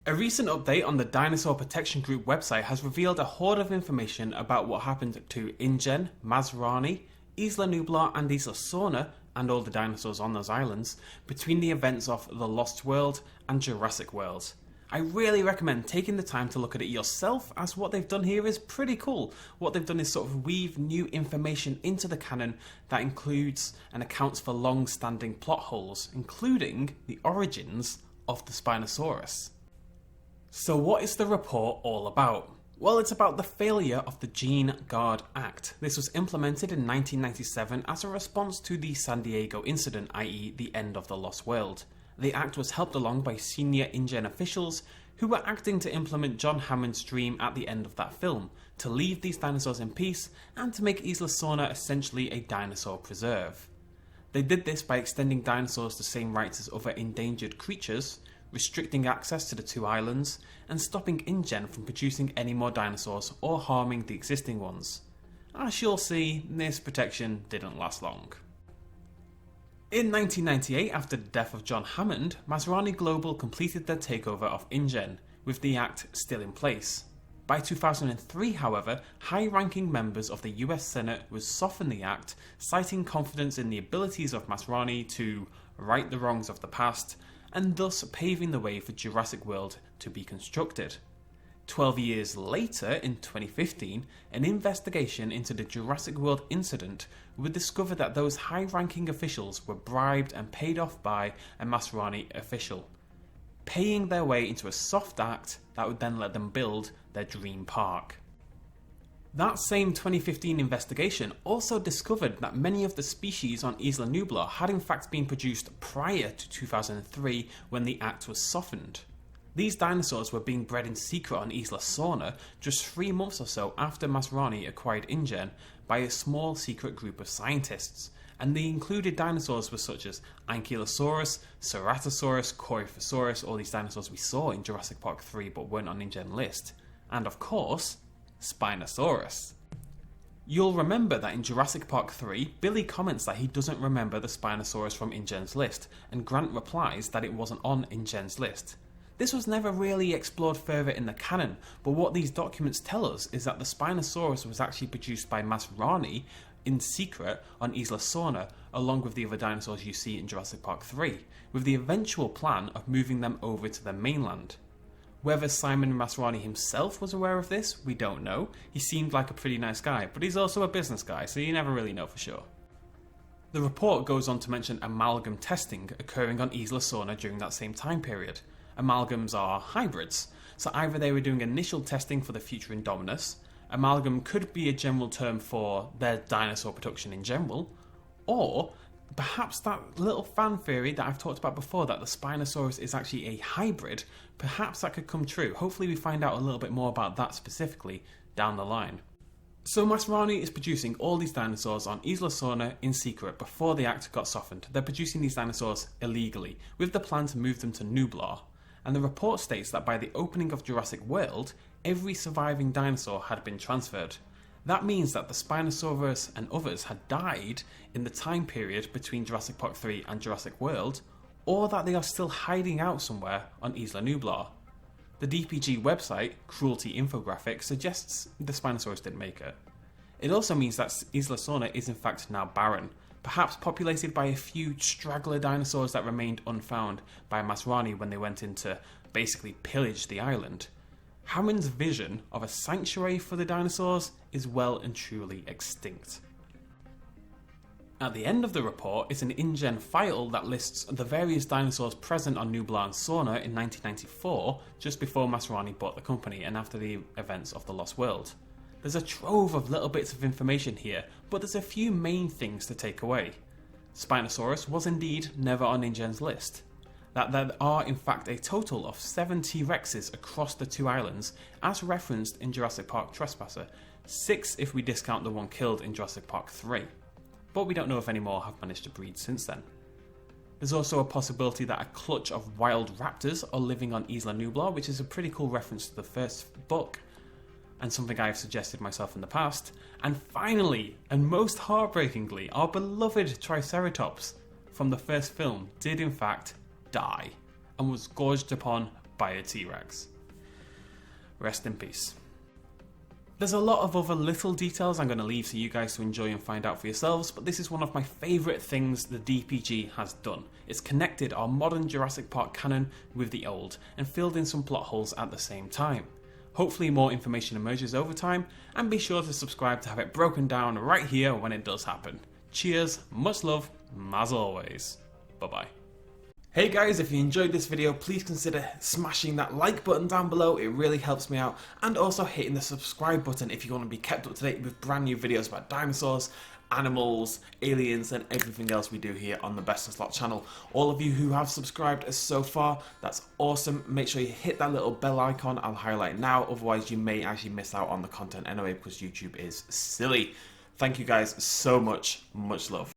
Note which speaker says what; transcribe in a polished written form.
Speaker 1: A recent update on the Dinosaur Protection Group website has revealed a hoard of information about what happened to InGen, Masrani, Isla Nublar and Isla Sorna, and all the dinosaurs on those islands, between the events of The Lost World and Jurassic World. I really recommend taking the time to look at it yourself, as what they've done here is pretty cool. What they've done is sort of weave new information into the canon that includes and accounts for long-standing plot holes, including the origins of the Spinosaurus. So what is the report all about? Well, it's about the failure of the Gene Guard Act. This was implemented in 1997 as a response to the San Diego incident, i.e. the end of the Lost World. The act was helped along by senior InGen officials who were acting to implement John Hammond's dream at the end of that film, to leave these dinosaurs in peace and to make Isla Sorna essentially a dinosaur preserve. They did this by extending dinosaurs the same rights as other endangered creatures, restricting access to the two islands, and stopping InGen from producing any more dinosaurs or harming the existing ones. As you'll see, this protection didn't last long. In 1998, after the death of John Hammond, Masrani Global completed their takeover of InGen, with the Act still in place. By 2003, however, high-ranking members of the US Senate would soften the Act, citing confidence in the abilities of Masrani to right the wrongs of the past, and thus paving the way for Jurassic World to be constructed. 12 years later, in 2015, an investigation into the Jurassic World incident would discover that those high-ranking officials were bribed and paid off by a Masrani official, paying their way into a soft act that would then let them build their dream park. That same 2015 investigation also discovered that many of the species on Isla Nublar had in fact been produced prior to 2003 when the act was softened. These dinosaurs were being bred in secret on Isla Sorna just 3 months or so after Masrani acquired InGen by a small secret group of scientists, and they included dinosaurs such as Ankylosaurus, Ceratosaurus, Coryphosaurus, all these dinosaurs we saw in Jurassic Park 3 but weren't on InGen list, and of course, Spinosaurus. You'll remember that in Jurassic Park 3, Billy comments that he doesn't remember the Spinosaurus from InGen's list, and Grant replies that it wasn't on InGen's list. This was never really explored further in the canon, but what these documents tell us is that the Spinosaurus was actually produced by Masrani in secret on Isla Sorna, along with the other dinosaurs you see in Jurassic Park 3, with the eventual plan of moving them over to the mainland. Whether Simon Masrani himself was aware of this, we don't know. He seemed like a pretty nice guy, but he's also a business guy, so you never really know for sure. The report goes on to mention amalgam testing occurring on Isla Sorna during that same time period. Amalgams are hybrids, so either they were doing initial testing for the future Indominus, amalgam could be a general term for their dinosaur production in general, or perhaps that little fan theory that I've talked about before, that the Spinosaurus is actually a hybrid, perhaps that could come true. Hopefully we find out a little bit more about that specifically down the line. So Masrani is producing all these dinosaurs on Isla Sorna in secret before the act got softened. They're producing these dinosaurs illegally, with the plan to move them to Nublar. And the report states that by the opening of Jurassic World, every surviving dinosaur had been transferred. That means that the Spinosaurus and others had died in the time period between Jurassic Park 3 and Jurassic World, or that they are still hiding out somewhere on Isla Nublar. The DPG website, Cruelty Infographic, suggests the Spinosaurus didn't make it. It also means that Isla Sorna is in fact now barren, perhaps populated by a few straggler dinosaurs that remained unfound by Masrani when they went in to basically pillage the island. Hammond's vision of a sanctuary for the dinosaurs is well and truly extinct. At the end of the report is an InGen file that lists the various dinosaurs present on Nublar and Sorna in 1994, just before Masrani bought the company and after the events of The Lost World. There's a trove of little bits of information here, but there's a few main things to take away. Spinosaurus was indeed never on InGen's list. That there are in fact a total of 7 T-Rexes across the two islands, as referenced in Jurassic Park Trespasser, 6 if we discount the one killed in Jurassic Park 3. But we don't know if any more have managed to breed since then. There's also a possibility that a clutch of wild raptors are living on Isla Nublar, which is a pretty cool reference to the first book, and something I've suggested myself in the past. And finally, and most heartbreakingly, our beloved Triceratops from the first film did in fact die, and was gorged upon by a T-Rex. Rest in peace. There's a lot of other little details I'm going to leave for you guys to enjoy and find out for yourselves, but this is one of my favourite things the DPG has done. It's connected our modern Jurassic Park canon with the old, and filled in some plot holes at the same time. Hopefully more information emerges over time, and be sure to subscribe to have it broken down right here when it does happen. Cheers, much love, as always. Bye bye. Hey guys, if you enjoyed this video, please consider smashing that like button down below, it really helps me out, and also hitting the subscribe button if you want to be kept up to date with brand new videos about dinosaurs, animals, aliens, and everything else we do here on the BestInSlot channel. All of you who have subscribed so far, that's awesome. Make sure you hit that little bell icon, I'll highlight now, otherwise you may actually miss out on the content anyway because YouTube is silly. Thank you guys so much, much love.